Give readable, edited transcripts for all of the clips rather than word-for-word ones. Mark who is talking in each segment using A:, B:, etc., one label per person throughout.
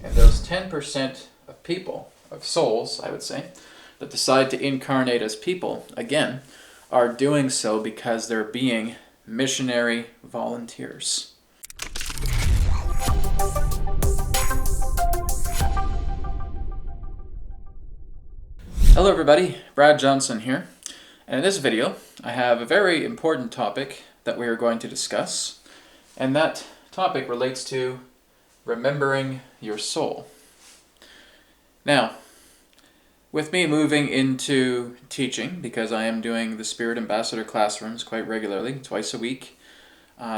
A: And those 10% of people, of souls, I would say, that decide to incarnate as people, again, are doing so because they're being missionary volunteers. Hello everybody, Brad Johnson here, and in this video I have a very important topic that we are going to discuss, and that topic relates to remembering your soul. Now, with me moving into teaching, because I am doing the Spirit Ambassador classrooms quite regularly, twice a week,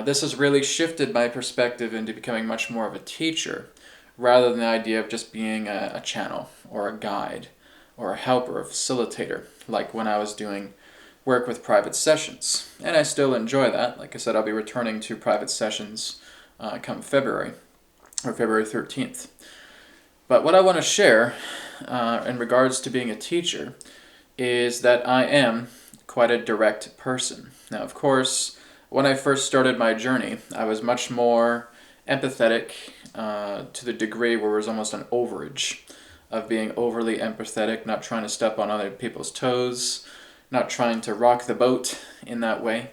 A: this has really shifted my perspective into becoming much more of a teacher, rather than the idea of just being a channel or a guide or a helper, a facilitator, like when I was doing work with private sessions. And I still enjoy that. Like I said, I'll be returning to private sessions come February, or February 13th. But what I want to share in regards to being a teacher is that I am quite a direct person. Now, of course, when I first started my journey, I was much more empathetic to the degree where it was almost an overage of being overly empathetic, not trying to step on other people's toes, not trying to rock the boat in that way.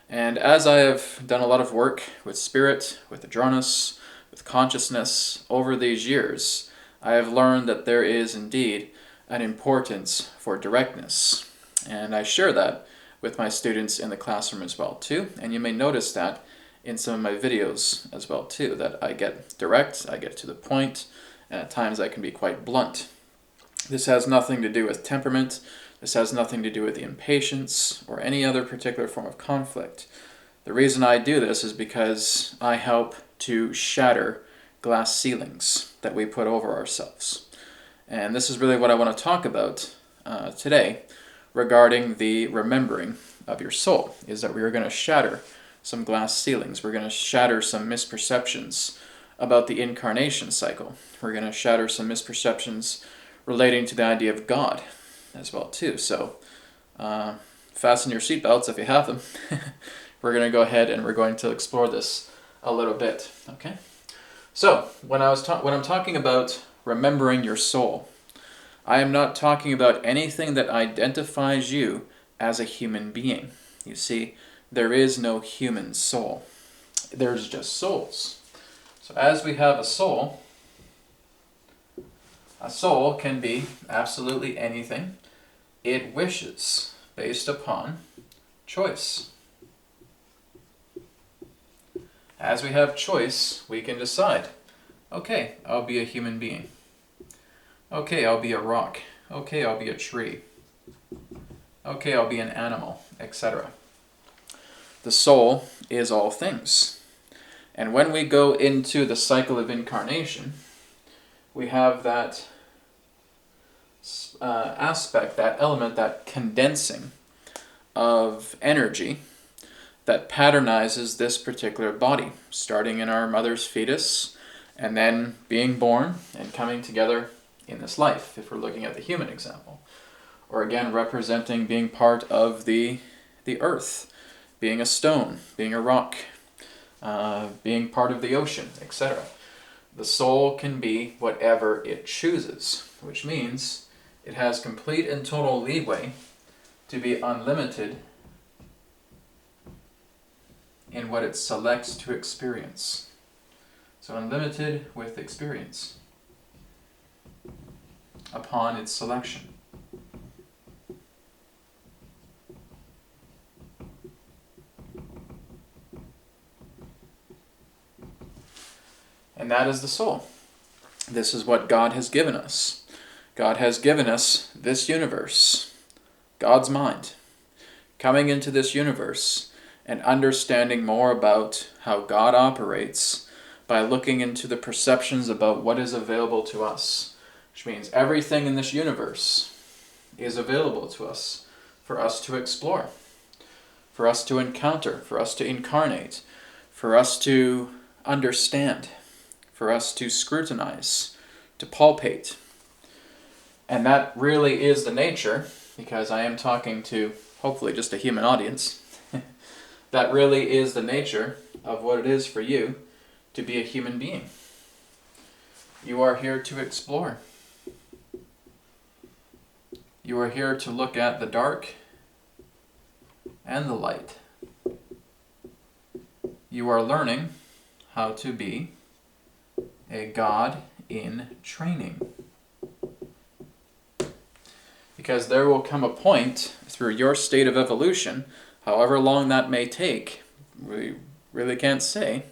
A: And as I have done a lot of work with spirit, with Adronis, with consciousness over these years, I have learned that there is indeed an importance for directness. And I share that with my students in the classroom as well too. And you may notice that in some of my videos as well too, that I get direct, I get to the point, and at times I can be quite blunt. This has nothing to do with temperament. This has nothing to do with the impatience or any other particular form of conflict. The reason I do this is because I help to shatter glass ceilings that we put over ourselves. And this is really what I want to talk about today regarding the remembering of your soul, is that we are going to shatter some glass ceilings. We're going to shatter some misperceptions about the incarnation cycle. We're going to shatter some misperceptions relating to the idea of God as well too. So fasten your seatbelts if you have them. We're going to go ahead and we're going to explore this a little bit. Okay. So when I'm talking about remembering your soul, I am not talking about anything that identifies you as a human being. You see, there is no human soul. There's just souls. So as we have a soul can be absolutely anything it wishes based upon choice. As we have choice, we can decide, okay, I'll be a human being. Okay, I'll be a rock. Okay, I'll be a tree. Okay, I'll be an animal, etc. The soul is all things. And when we go into the cycle of incarnation, we have that aspect, that element, that condensing of energy that patternizes this particular body, starting in our mother's fetus and then being born and coming together in this life, if we're looking at the human example. Or again, representing being part of the earth, being a stone, being a rock, being part of the ocean, etc. The soul can be whatever it chooses, which means it has complete and total leeway to be unlimited in what it selects to experience. So unlimited with experience upon its selection. And that is the soul. This is what God has given us. God has given us this universe, God's mind. Coming into this universe and understanding more about how God operates by looking into the perceptions about what is available to us, which means everything in this universe is available to us for us to explore, for us to encounter, for us to incarnate, for us to understand, for us to scrutinize, to palpate. And that really is the nature, because I am talking to hopefully just a human audience, that really is the nature of what it is for you to be a human being. You are here to explore. You are here to look at the dark and the light. You are learning how to be a God in training. Because there will come a point through your state of evolution, however long that may take, we really can't say,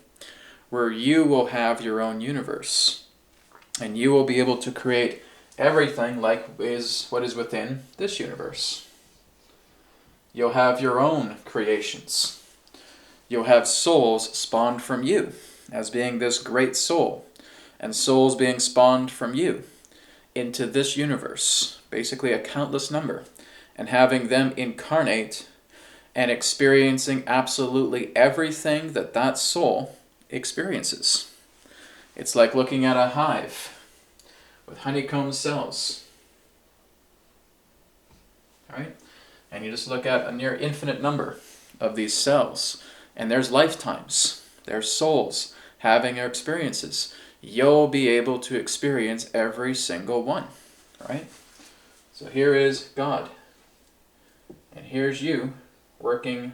A: where you will have your own universe. And you will be able to create everything like what is within this universe. You'll have your own creations. You'll have souls spawned from you as being this great soul, and souls being spawned from you into this universe, basically a countless number, and having them incarnate and experiencing absolutely everything that that soul experiences. It's like looking at a hive with honeycomb cells, right? And you just look at a near infinite number of these cells, and there's lifetimes, there's souls having their experiences. You'll be able to experience every single one, right? So here is God, and here's you working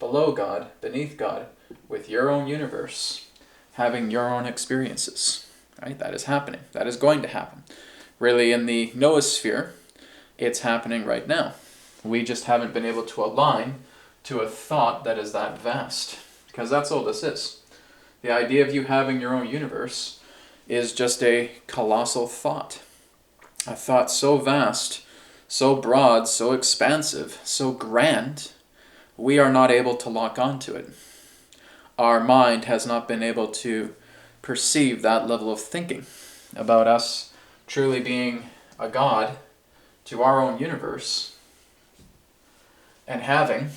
A: below God, beneath God, with your own universe, having your own experiences, right? That is happening. That is going to happen. Really, in the noosphere, it's happening right now. We just haven't been able to align to a thought that is that vast, because that's all this is. The idea of you having your own universe is just a colossal thought. A thought so vast, so broad, so expansive, so grand, we are not able to lock onto it. Our mind has not been able to perceive that level of thinking about us truly being a God to our own universe and having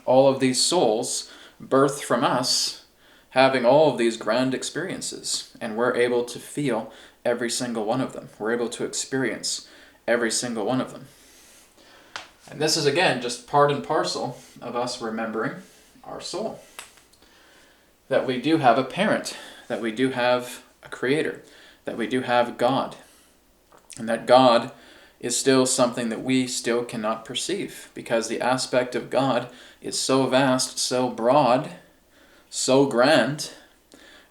A: all of these souls birthed from us, having all of these grand experiences, and we're able to feel every single one of them. We're able to experience every single one of them. And this is, again, just part and parcel of us remembering our soul. That we do have a parent, that we do have a creator, that we do have God, and that God is still something that we still cannot perceive, because the aspect of God is so vast, so broad, so grand,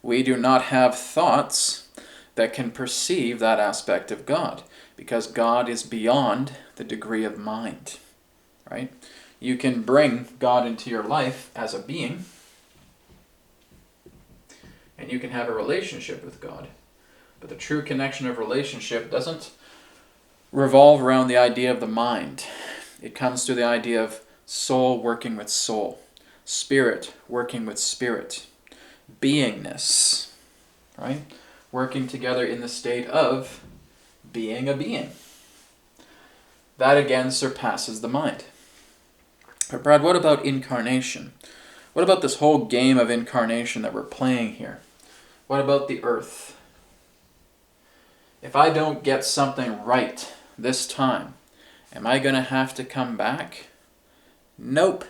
A: we do not have thoughts that can perceive that aspect of God, because God is beyond the degree of mind, right? You can bring God into your life as a being, and you can have a relationship with God, but the true connection of relationship doesn't revolve around the idea of the mind. It comes to the idea of soul working with soul, spirit working with spirit, beingness, right? Working together in the state of being a being. That again surpasses the mind. But Brad, what about incarnation? What about this whole game of incarnation that we're playing here? What about the earth? If I don't get something right this time, am I going to have to come back? Nope.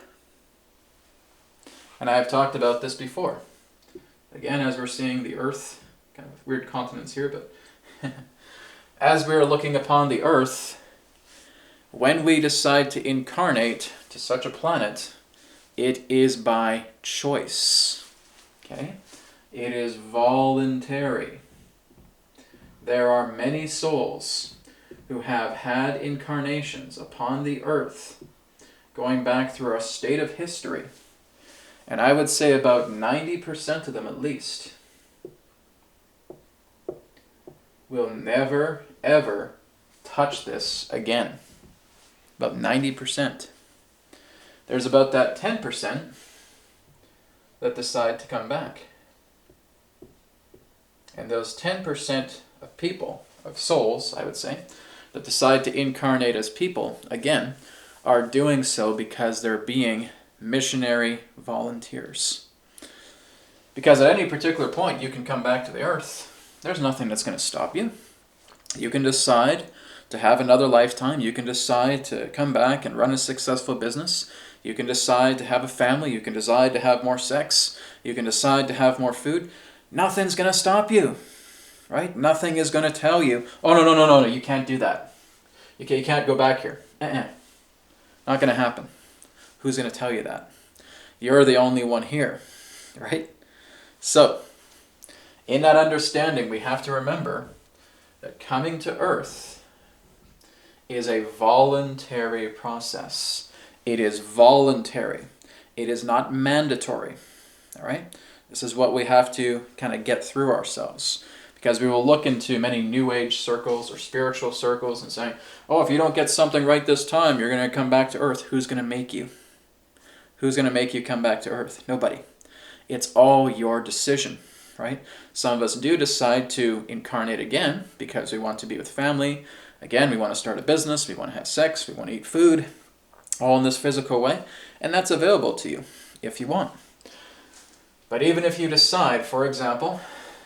A: And I have talked about this before. Again, as we're seeing the earth, kind of weird continents here, but as we're looking upon the earth, when we decide to incarnate to such a planet, it is by choice. Okay? It is voluntary. There are many souls who have had incarnations upon the earth, going back through a state of history. And I would say about 90% of them at least will never, ever touch this again. About 90%. There's about that 10% that decide to come back. And those 10% of people, of souls, I would say, that decide to incarnate as people, again, are doing so because they're being missionary volunteers. Because at any particular point, you can come back to the earth. There's nothing that's going to stop you. You can decide to have another lifetime. You can decide to come back and run a successful business. You can decide to have a family. You can decide to have more sex. You can decide to have more food. Nothing's going to stop you, right? Nothing is going to tell you, oh, no, no, no, no, no, you can't do that. You can't go back here. Not going to happen. Who's going to tell you that? You're the only one here, right? So, in that understanding, we have to remember that coming to Earth is a voluntary process. It is voluntary. It is not mandatory, all right? This is what we have to kind of get through ourselves, because we will look into many New Age circles or spiritual circles and say, oh, if you don't get something right this time, you're going to come back to Earth. Who's going to make you? Who's going to make you come back to Earth? Nobody. It's all your decision, right? Some of us do decide to incarnate again because we want to be with family. Again, we want to start a business, we want to have sex, we want to eat food, all in this physical way, and that's available to you if you want. But even if you decide, for example,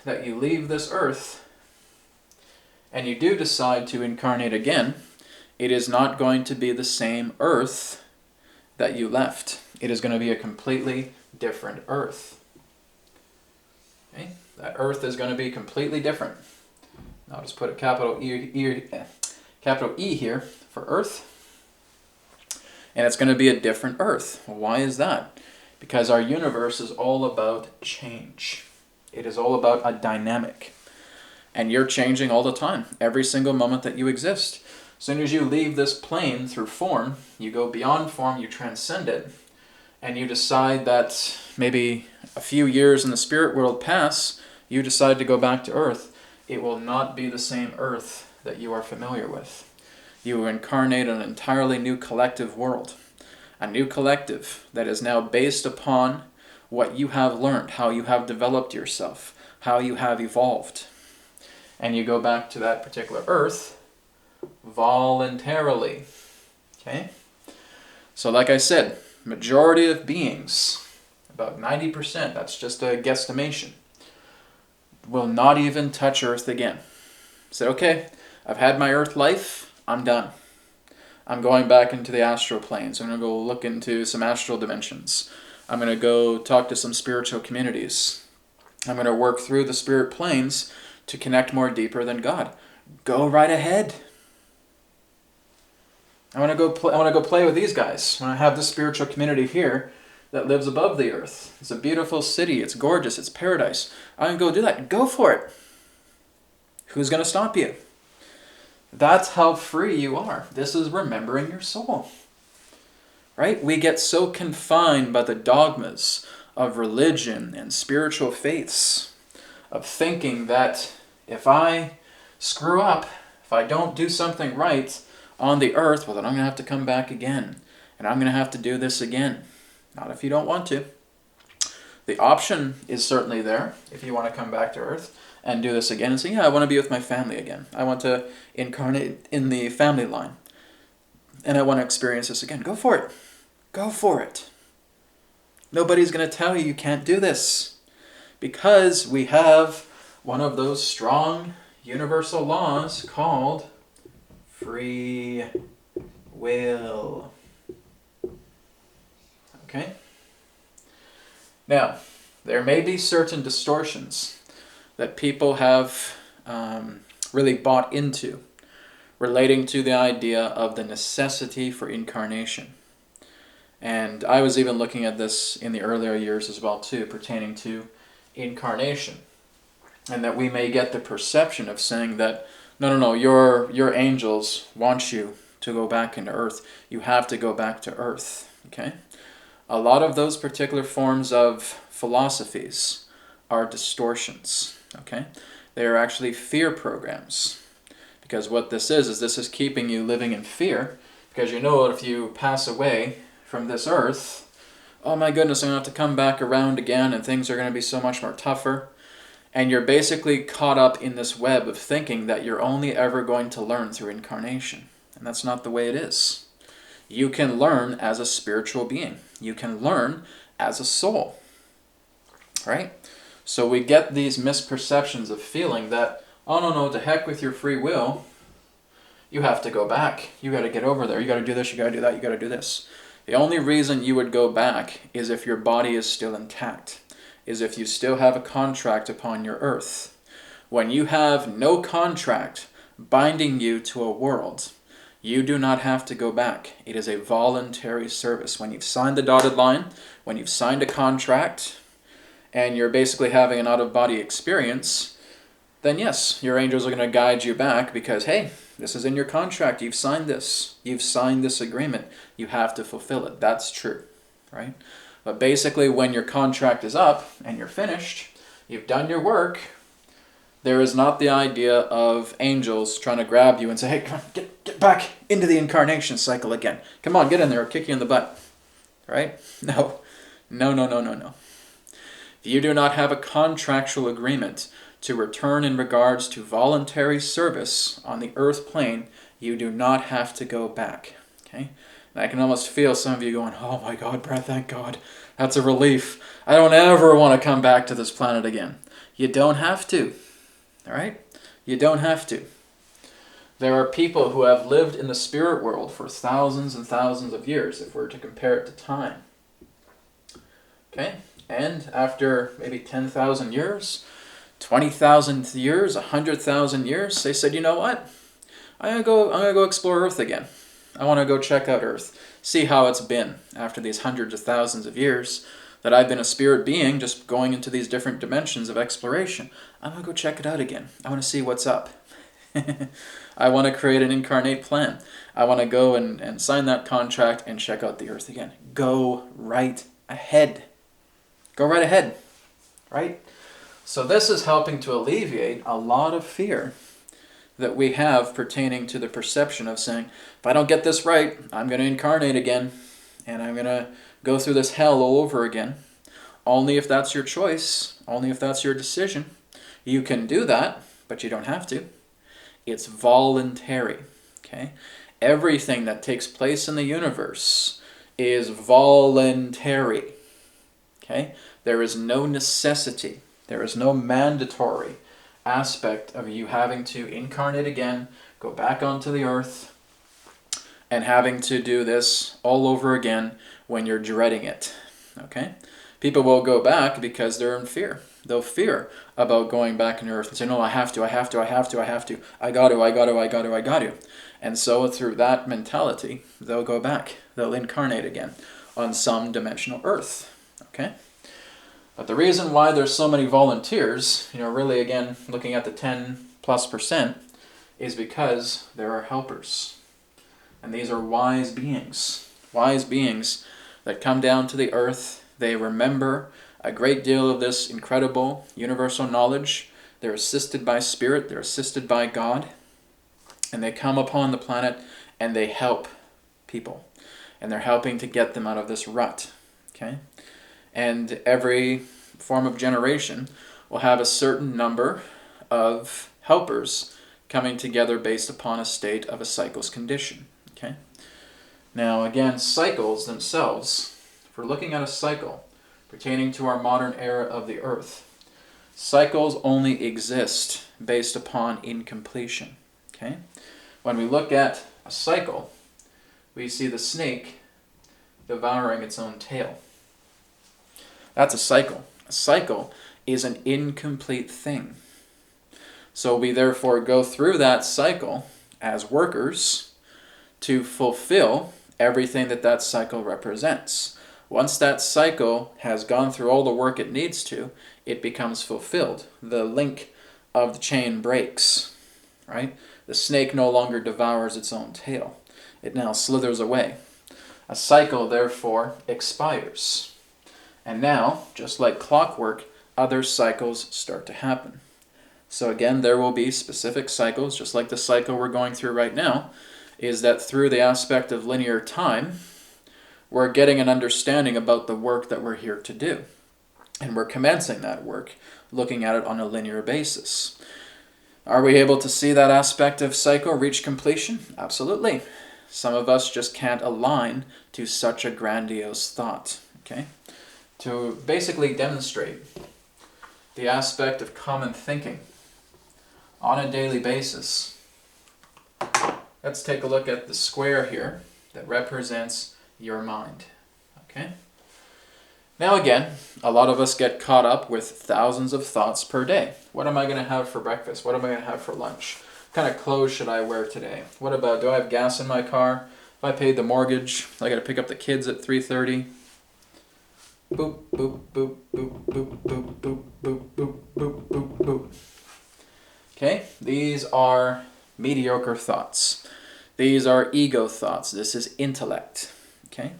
A: that you leave this earth and you do decide to incarnate again, it is not going to be the same earth that you left. It is going to be a completely different earth. Okay? That earth is going to be completely different. I'll just put a capital E here for earth. And it's going to be a different earth. Why is that? Because our universe is all about change. It is all about a dynamic. And you're changing all the time, every single moment that you exist. As soon as you leave this plane through form, you go beyond form, you transcend it, and you decide that maybe a few years in the spirit world pass, you decide to go back to Earth. It will not be the same Earth that you are familiar with. You will incarnate an entirely new collective world. A new collective that is now based upon what you have learned, how you have developed yourself, how you have evolved. And you go back to that particular Earth voluntarily. Okay? So like I said, majority of beings, about 90%, that's just a guesstimation, will not even touch Earth again. Say, okay, I've had my Earth life, I'm done. I'm going back into the astral planes. I'm going to go look into some astral dimensions. I'm going to go talk to some spiritual communities. I'm going to work through the spirit planes to connect more deeper than God. Go right ahead. I want to go play with these guys. I want to have this spiritual community here that lives above the earth. It's a beautiful city. It's gorgeous. It's paradise. I'm going to go do that. Go for it. Who's going to stop you? That's how free you are. This is remembering your soul. Right? We get so confined by the dogmas of religion and spiritual faiths, of thinking that if I screw up, if I don't do something right on the earth, well, then I'm going to have to come back again. And I'm going to have to do this again. Not if you don't want to. The option is certainly there if you want to come back to earth and do this again and say, yeah, I want to be with my family again. I want to incarnate in the family line. And I want to experience this again. Go for it. Go for it. Nobody's going to tell you you can't do this. Because we have one of those strong universal laws called free will. Okay? Now, there may be certain distortions that people have really bought into relating to the idea of the necessity for incarnation. And I was even looking at this in the earlier years as well too, pertaining to incarnation. And that we may get the perception of saying that, no, your angels want you to go back into earth. You have to go back to earth. Okay? A lot of those particular forms of philosophies are distortions. Okay? They are actually fear programs. Because what this is keeping you living in fear. Because you know if you pass away from this earth, oh my goodness, I'm going to have to come back around again and things are going to be so much more tougher. And you're basically caught up in this web of thinking that you're only ever going to learn through incarnation. And that's not the way it is. You can learn as a spiritual being. You can learn as a soul. Right? So we get these misperceptions of feeling that, oh no, to heck with your free will. You have to go back. You got to get over there. You got to do this, you got to do that, you got to do this. The only reason you would go back is if your body is still intact. Is if you still have a contract upon your earth. When you have no contract binding you to a world, you do not have to go back. It is a voluntary service. When you've signed the dotted line, when you've signed a contract, and you're basically having an out-of-body experience, then yes, your angels are going to guide you back because, hey, this is in your contract. You've signed this. You've signed this agreement. You have to fulfill it. That's true, right? But basically, when your contract is up and you're finished, you've done your work, there is not the idea of angels trying to grab you and say, hey, come on, get back into the incarnation cycle again. Come on, get in there, I'll kick you in the butt. Right? No. No, no, no, no, no. If you do not have a contractual agreement to return in regards to voluntary service on the earth plane, you do not have to go back. Okay? And I can almost feel some of you going, oh my God, Brad, thank God. That's a relief. I don't ever want to come back to this planet again. You don't have to. All right? You don't have to. There are people who have lived in the spirit world for thousands and thousands of years, if we're to compare it to time. Okay? And after maybe 10,000 years, 20,000 years, 100,000 years, they said, you know what? I'm gonna go explore Earth again. I want to go check out Earth, see how it's been after these hundreds of thousands of years that I've been a spirit being, just going into these different dimensions of exploration. I'm going to go check it out again. I want to see what's up. I want to create an incarnate plan. I want to go and sign that contract and check out the Earth again. Go right ahead. Go right ahead. Right? So this is helping to alleviate a lot of fear that we have pertaining to the perception of saying, if I don't get this right, I'm going to incarnate again, and I'm going to go through this hell all over again. Only if that's your choice, only if that's your decision. You can do that, but you don't have to. It's voluntary. Okay? Everything that takes place in the universe is voluntary. Okay? There is no necessity. There is no mandatory aspect of you having to incarnate again, go back onto the earth, and having to do this all over again when you're dreading it. Okay? People will go back because they're in fear. They'll fear about going back on earth and say, no, I have to. I got to. And so through that mentality, they'll go back. They'll incarnate again on some dimensional earth. Okay? But the reason why there's so many volunteers, really again, looking at the 10+%, is because there are helpers. And these are wise beings that come down to the earth. They remember a great deal of this incredible universal knowledge. They're assisted by Spirit, they're assisted by God, and they come upon the planet and they help people. And they're helping to get them out of this rut. Okay? And every form of generation will have a certain number of helpers coming together based upon a state of a cycle's condition. Okay? Now again, cycles themselves, if we're looking at a cycle pertaining to our modern era of the earth, cycles only exist based upon incompletion. Okay? When we look at a cycle, we see the snake devouring its own tail. That's a cycle. A cycle is an incomplete thing. So we therefore go through that cycle as workers to fulfill everything that cycle represents. Once that cycle has gone through all the work it needs to, it becomes fulfilled. The link of the chain breaks, right? The snake no longer devours its own tail. It now slithers away. A cycle, therefore, expires. And now, just like clockwork, other cycles start to happen. So again, there will be specific cycles, just like the cycle we're going through right now, is that through the aspect of linear time, we're getting an understanding about the work that we're here to do. And we're commencing that work, looking at it on a linear basis. Are we able to see that aspect of cycle reach completion? Absolutely. Some of us just can't align to such a grandiose thought. Okay? To basically demonstrate the aspect of common thinking on a daily basis, let's take a look at the square here that represents your mind. Okay? Now again, a lot of us get caught up with thousands of thoughts per day. What am I going to have for breakfast? What am I going to have for lunch? What kind of clothes should I wear today? What about, do I have gas in my car? If I paid the mortgage, I got to pick up the kids at 3:30. Boop, boop, boop, boop, boop, boop, boop, boop, boop, boop, boop, boop. Okay, these are mediocre thoughts. These are ego thoughts. This is intellect. Okay,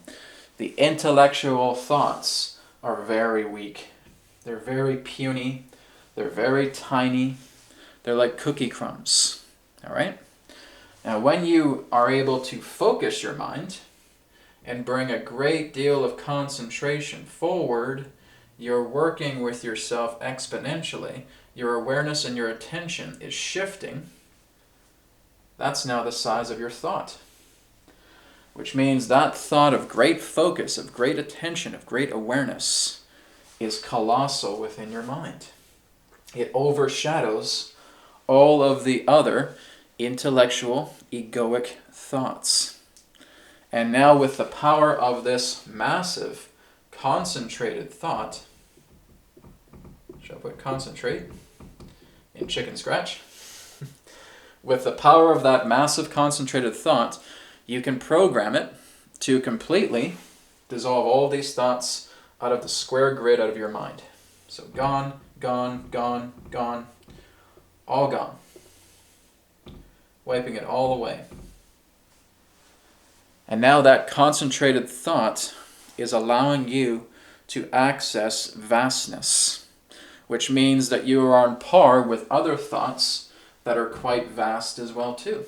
A: the intellectual thoughts are very weak. They're very puny. They're very tiny. They're like cookie crumbs. All right? Now, when you are able to focus your mind and bring a great deal of concentration forward, you're working with yourself exponentially. Your awareness and your attention is shifting. That's now the size of your thought. Which means that thought of great focus, of great attention, of great awareness is colossal within your mind. It overshadows all of the other intellectual, egoic thoughts. And now with the power of this massive, concentrated thought, should I put concentrate in chicken scratch? With the power of that massive, concentrated thought, you can program it to completely dissolve all these thoughts out of the square grid out of your mind. So gone, gone, gone, gone, all gone. Wiping it all away. And now that concentrated thought is allowing you to access vastness, which means that you are on par with other thoughts that are quite vast as well too.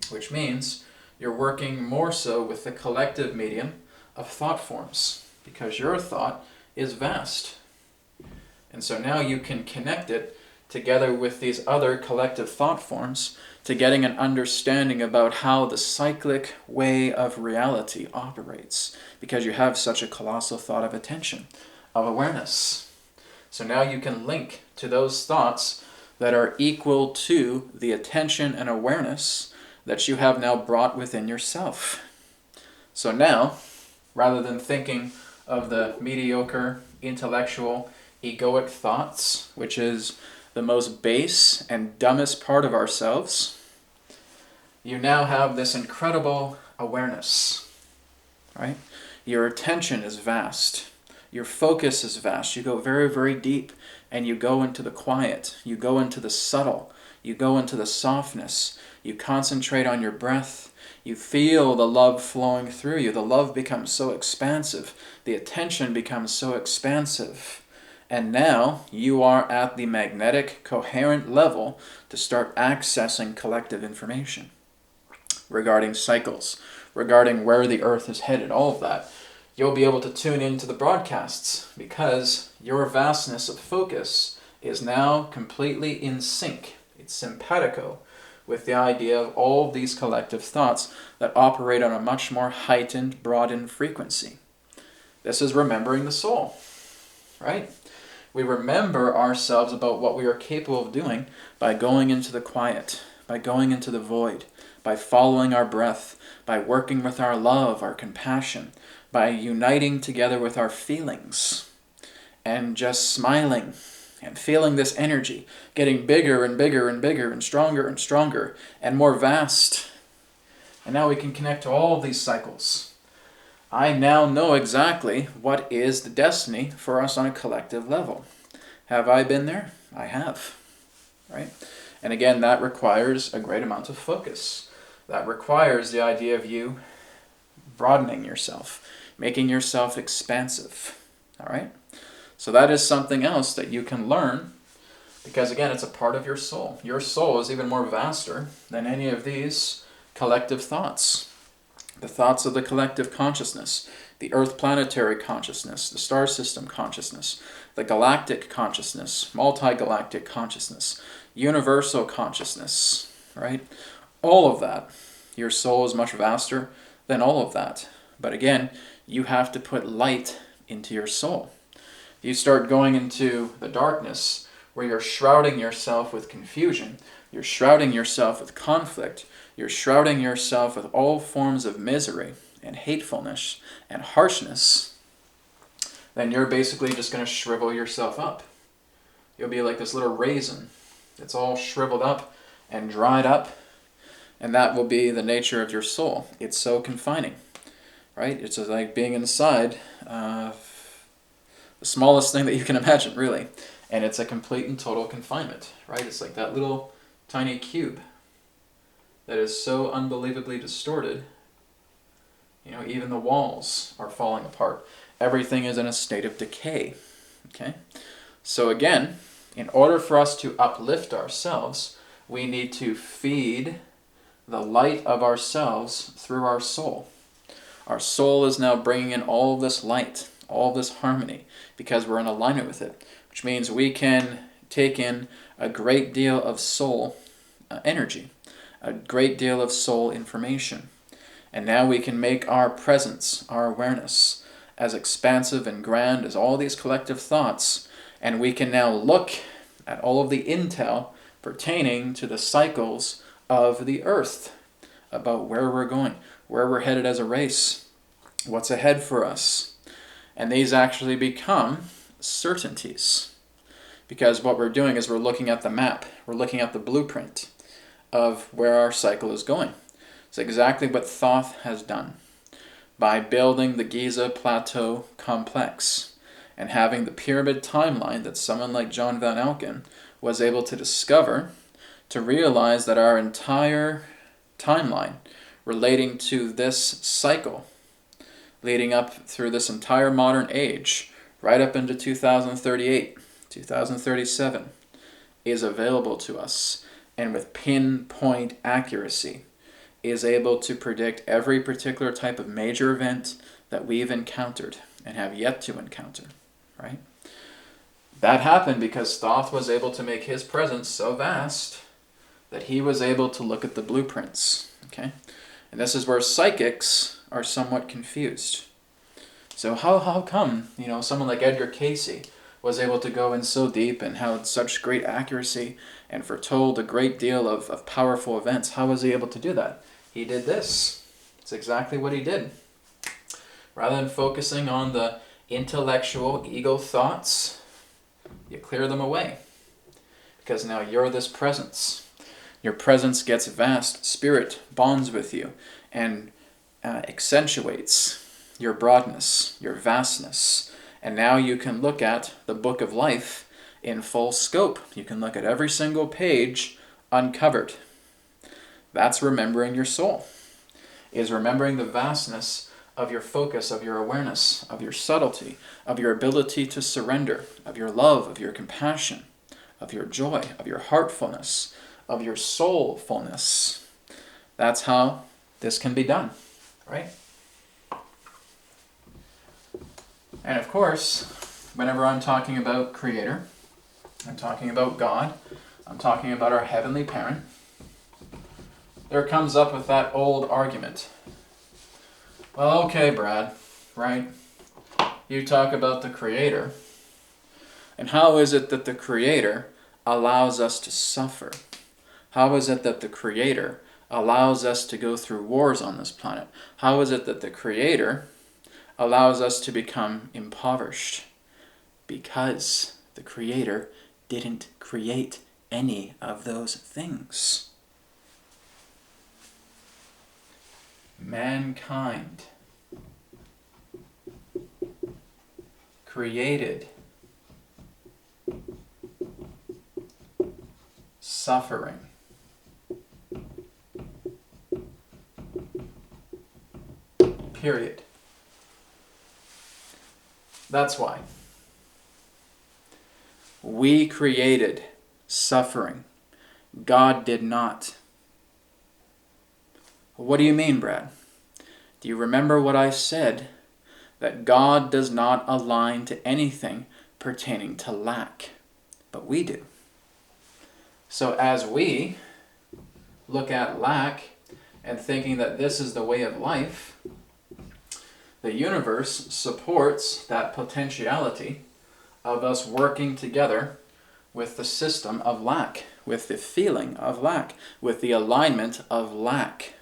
A: Which means you're working more so with the collective medium of thought forms, because your thought is vast. And so now you can connect it together with these other collective thought forms to getting an understanding about how the cyclic way of reality operates, because you have such a colossal thought of attention, of awareness. So now you can link to those thoughts that are equal to the attention and awareness that you have now brought within yourself. So now, rather than thinking of the mediocre, intellectual, egoic thoughts, which is the most base and dumbest part of ourselves, you now have this incredible awareness, right? Your attention is vast. Your focus is vast. You go very, very deep, and you go into the quiet. You go into the subtle. You go into the softness. You concentrate on your breath. You feel the love flowing through you. The love becomes so expansive. The attention becomes so expansive. And now you are at the magnetic, coherent level to start accessing collective information regarding cycles, regarding where the earth is headed, all of that. You'll be able to tune into the broadcasts because your vastness of focus is now completely in sync. It's simpatico with the idea of all these collective thoughts that operate on a much more heightened, broadened frequency. This is remembering the soul, right? We remember ourselves about what we are capable of doing by going into the quiet, by going into the void, by following our breath, by working with our love, our compassion, by uniting together with our feelings, and just smiling and feeling this energy getting bigger and bigger and bigger and stronger and more vast. And now we can connect to all of these cycles. I now know exactly what is the destiny for us on a collective level. Have I been there? I have, right? And again, that requires a great amount of focus. That requires the idea of you broadening yourself, making yourself expansive, all right? So that is something else that you can learn, because again, it's a part of your soul. Your soul is even more vaster than any of these collective thoughts. The thoughts of the collective consciousness, the earth planetary consciousness, the star system consciousness, the galactic consciousness, multi-galactic consciousness, universal consciousness, right? All of that. Your soul is much vaster than all of that. But again, you have to put light into your soul. You start going into the darkness where you're shrouding yourself with confusion, you're shrouding yourself with conflict, you're shrouding yourself with all forms of misery and hatefulness and harshness. then you're basically just going to shrivel yourself up. You'll be like this little raisin. It's all shriveled up and dried up, and that will be the nature of your soul. It's so confining, right? It's just like being inside the smallest thing that you can imagine, really. And it's a complete and total confinement, right? It's like that little tiny cube that is so unbelievably distorted. You know, even the walls are falling apart. Everything is in a state of decay, okay? So again, in order for us to uplift ourselves, we need to feed the light of ourselves through our soul. Our soul is now bringing in all of this light, all of this harmony, because we're in alignment with it, which means we can take in a great deal of soul energy, a great deal of soul information. And now we can make our presence, our awareness, as expansive and grand as all these collective thoughts, and we can now look at all of the intel pertaining to the cycles of the earth, about where we're going, where we're headed as a race, what's ahead for us. And these actually become certainties, because what we're doing is we're looking at the map, we're looking at the blueprint of where our cycle is going. It's exactly what Thoth has done by building the Giza Plateau complex and having the pyramid timeline that someone like John Van Alken was able to discover, to realize that our entire timeline relating to this cycle, leading up through this entire modern age, right up into 2038, 2037, is available to us, and with pinpoint accuracy is able to predict every particular type of major event that we've encountered and have yet to encounter, right? That happened because Thoth was able to make his presence so vast that he was able to look at the blueprints, okay? And this is where psychics are somewhat confused. So how come, someone like Edgar Cayce was able to go in so deep and had such great accuracy and foretold a great deal of powerful events? How was he able to do that? He did this. It's exactly what he did. Rather than focusing on the intellectual ego thoughts, you clear them away. Because now you're this presence. Your presence gets vast. Spirit bonds with you and accentuates your broadness, your vastness. And now you can look at the book of life in full scope. You can look at every single page uncovered. That's remembering your soul, is remembering the vastness of your focus, of your awareness, of your subtlety, of your ability to surrender, of your love, of your compassion, of your joy, of your heartfulness, of your soulfulness. That's how this can be done, right? And of course, whenever I'm talking about Creator, I'm talking about God, I'm talking about our Heavenly Parent, there comes up with that old argument. Well, okay, Brad, right? You talk about the Creator, and how is it that the Creator allows us to suffer? How is it that the Creator allows us to go through wars on this planet? How is it that the Creator allows us to become impoverished? Because the Creator didn't create any of those things. Mankind created suffering. Period. That's why. We created suffering. God did not. What do you mean, Brad? Do you remember what I said? That God does not align to anything pertaining to lack. But we do. So as we look at lack and thinking that this is the way of life, the universe supports that potentiality of us working together with the system of lack, with the feeling of lack, with the alignment of lack.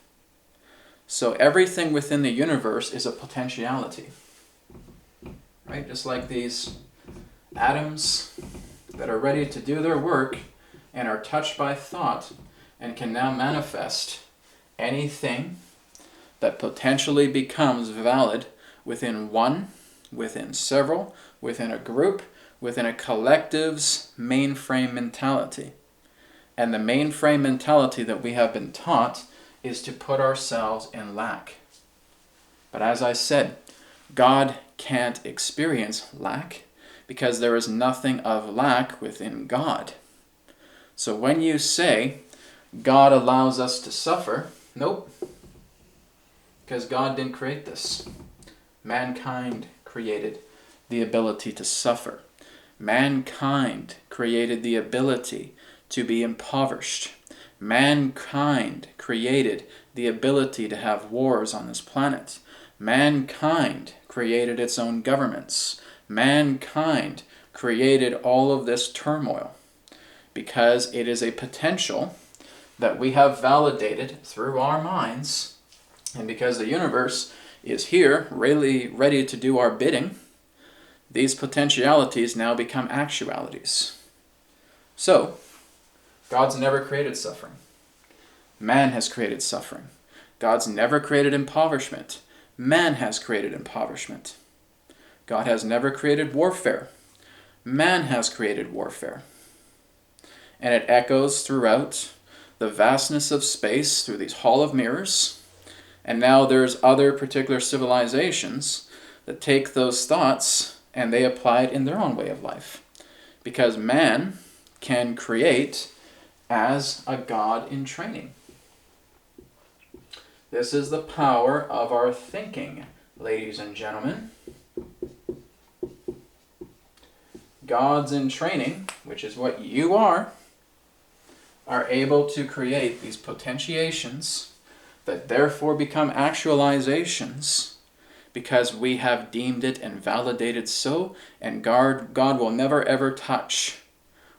A: So everything within the universe is a potentiality, right? right? Just like these atoms that are ready to do their work and are touched by thought and can now manifest anything that potentially becomes valid within one, within several, within a group, within a collective's mainframe mentality. And the mainframe mentality that we have been taught is to put ourselves in lack. But as I said, God can't experience lack because there is nothing of lack within God. So when you say God allows us to suffer, nope. Because God didn't create this. Mankind created the ability to suffer. Mankind created the ability to be impoverished. Mankind created the ability to have wars on this planet. Mankind created its own governments. Mankind created all of this turmoil because it is a potential that we have validated through our minds. And because the universe is here, really ready to do our bidding, these potentialities now become actualities. So, God's never created suffering. Man has created suffering. God's never created impoverishment. Man has created impoverishment. God has never created warfare. Man has created warfare. And it echoes throughout the vastness of space through these hall of mirrors. And now there's other particular civilizations that take those thoughts and they apply it in their own way of life. Because man can create as a God in training. This is the power of our thinking, ladies and gentlemen. Gods in training, which is what you are able to create these potentiations that therefore become actualizations because we have deemed it and validated so, and God will never ever touch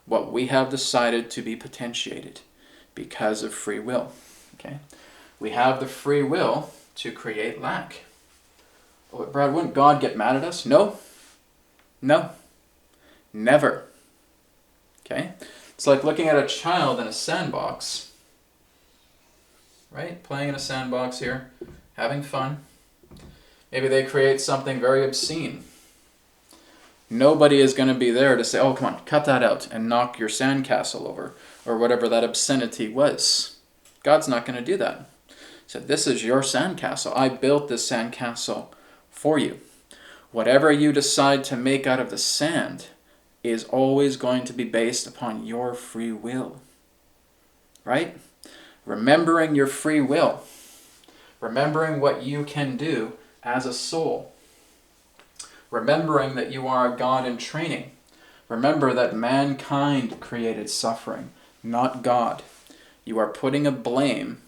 A: what we have decided to be potentiated because of free will. Okay? We have the free will to create lack. Oh, but Brad, wouldn't God get mad at us? No. No. Never. Okay? It's like looking at a child in a sandbox. Right? Playing in a sandbox here, having fun. Maybe they create something very obscene. Nobody is going to be there to say, oh, come on, cut that out and knock your sandcastle over, or whatever that obscenity was. God's not going to do that. He said, this is your sandcastle. I built this sandcastle for you. Whatever you decide to make out of the sand is always going to be based upon your free will. Right? Remembering your free will. Remembering what you can do as a soul. Remembering that you are a God in training. Remember that mankind created suffering, not God. You are putting a blame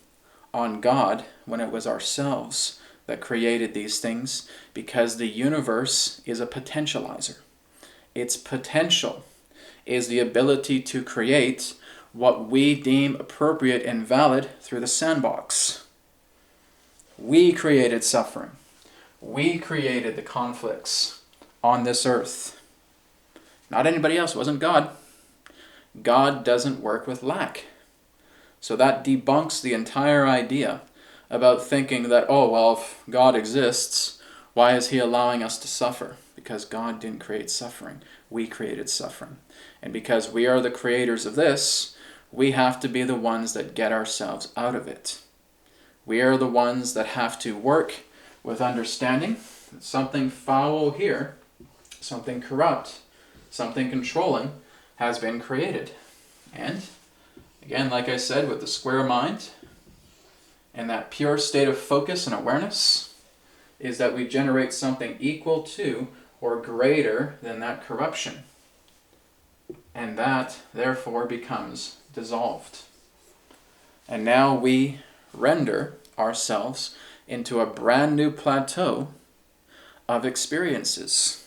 A: on God when it was ourselves that created these things because the universe is a potentializer. Its potential is the ability to create what we deem appropriate and valid through the sandbox. We created suffering. We created the conflicts on this earth. Not anybody else. It wasn't God. God doesn't work with lack. So that debunks the entire idea about thinking that, oh, well, if God exists, why is he allowing us to suffer? Because God didn't create suffering. We created suffering. And because we are the creators of this, we have to be the ones that get ourselves out of it. We are the ones that have to work with understanding that something foul here, something corrupt, something controlling has been created. And again, like I said, with the square mind and that pure state of focus and awareness is that we generate something equal to or greater than that corruption. And that, therefore, becomes dissolved. And now we render ourselves into a brand new plateau of experiences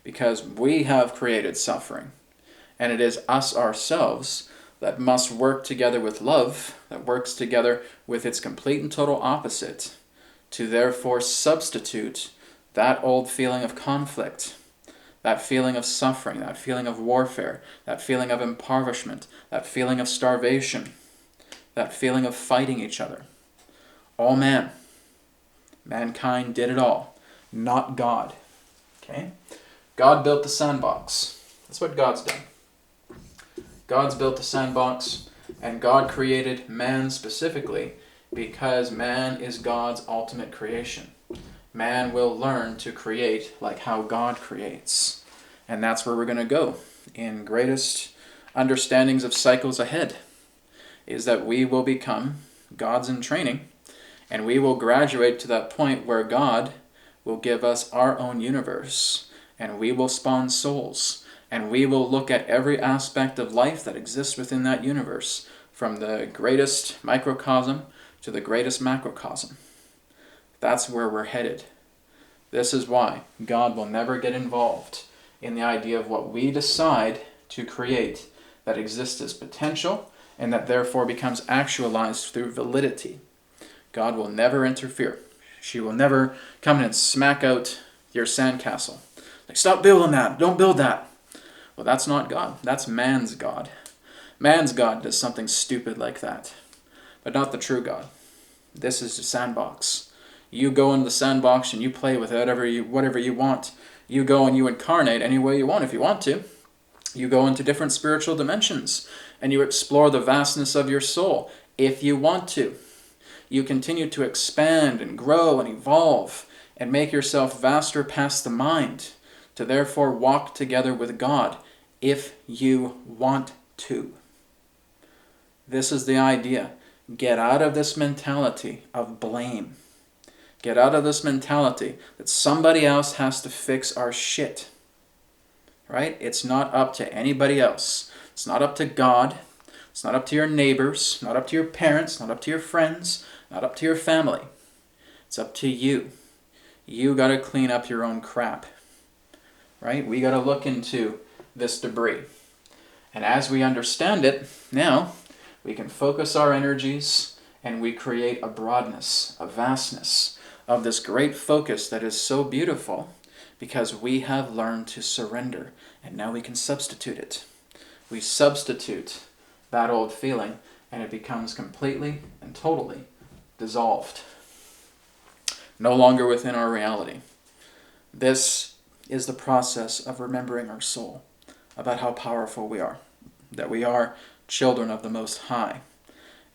A: because we have created suffering. And it is us ourselves that must work together with love, that works together with its complete and total opposite, to therefore substitute that old feeling of conflict, that feeling of suffering, that feeling of warfare, that feeling of impoverishment, that feeling of starvation, that feeling of fighting each other. All mankind did it all, not God. Okay? God built the sandbox. That's what God's done. God's built the sandbox, and God created man specifically because man is God's ultimate creation. Man will learn to create like how God creates. And that's where we're going to go in greatest understandings of cycles ahead, is that we will become gods in training, and we will graduate to that point where God will give us our own universe, and we will spawn souls, and we will look at every aspect of life that exists within that universe, from the greatest microcosm to the greatest macrocosm. That's where we're headed. This is why God will never get involved in the idea of what we decide to create that exists as potential and that therefore becomes actualized through validity. God will never interfere. She will never come in and smack out your sandcastle. Like, stop building that. Don't build that. Well, that's not God. That's man's God. Man's God does something stupid like that, but not the true God. This is the sandbox. You go into the sandbox and you play with whatever you want. You go and you incarnate any way you want if you want to. You go into different spiritual dimensions and you explore the vastness of your soul if you want to. You continue to expand and grow and evolve and make yourself vaster past the mind to therefore walk together with God if you want to. This is the idea. Get out of this mentality of blame. Get out of this mentality that somebody else has to fix our shit. Right? It's not up to anybody else. It's not up to God. It's not up to your neighbors, not up to your parents, not up to your friends, not up to your family. It's up to you. You got to clean up your own crap. Right? We got to look into this debris. And as we understand it, now we can focus our energies and we create a broadness, a vastness of this great focus that is so beautiful because we have learned to surrender and now we can substitute it. We substitute that old feeling and it becomes completely and totally dissolved. No longer within our reality. This is the process of remembering our soul, about how powerful we are, that we are children of the Most High.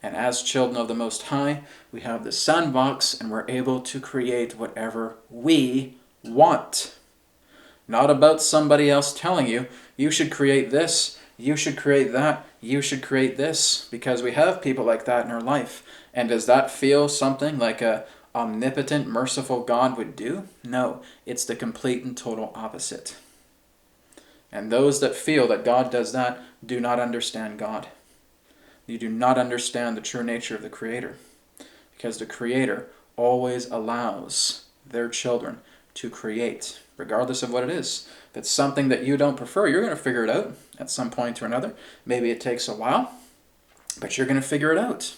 A: And as children of the Most High, we have the sandbox and we're able to create whatever we want. Not about somebody else telling you, you should create this, you should create that, you should create this, because we have people like that in our life. And does that feel something like a omnipotent, merciful God would do? No, it's the complete and total opposite. And those that feel that God does that do not understand God. You do not understand the true nature of the Creator, because the Creator always allows their children to create, regardless of what it is. If it's something that you don't prefer, you're going to figure it out at some point or another. Maybe it takes a while, but you're going to figure it out.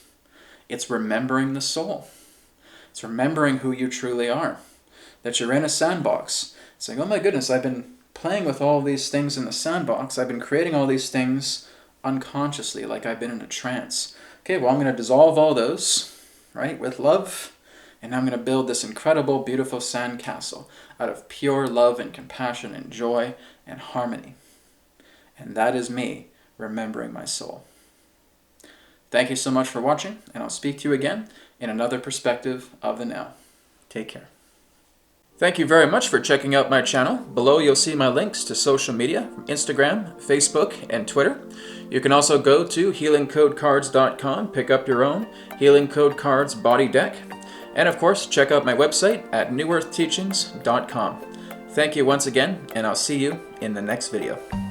A: It's remembering the soul. It's remembering who you truly are, that you're in a sandbox. It's like, oh my goodness, I've been playing with all these things in the sandbox. I've been creating all these things unconsciously, like I've been in a trance. Okay, well, I'm going to dissolve all those, right, with love, and I'm going to build this incredible, beautiful sandcastle out of pure love and compassion and joy and harmony. And that is me remembering my soul. Thank you so much for watching, and I'll speak to you again in another perspective of the now. Take care. Thank you very much for checking out my channel. Below you'll see my links to social media, Instagram, Facebook, and Twitter. You can also go to healingcodecards.com, pick up your own Healing Code Cards body deck. And of course, check out my website at newearthteachings.com. Thank you once again, and I'll see you in the next video.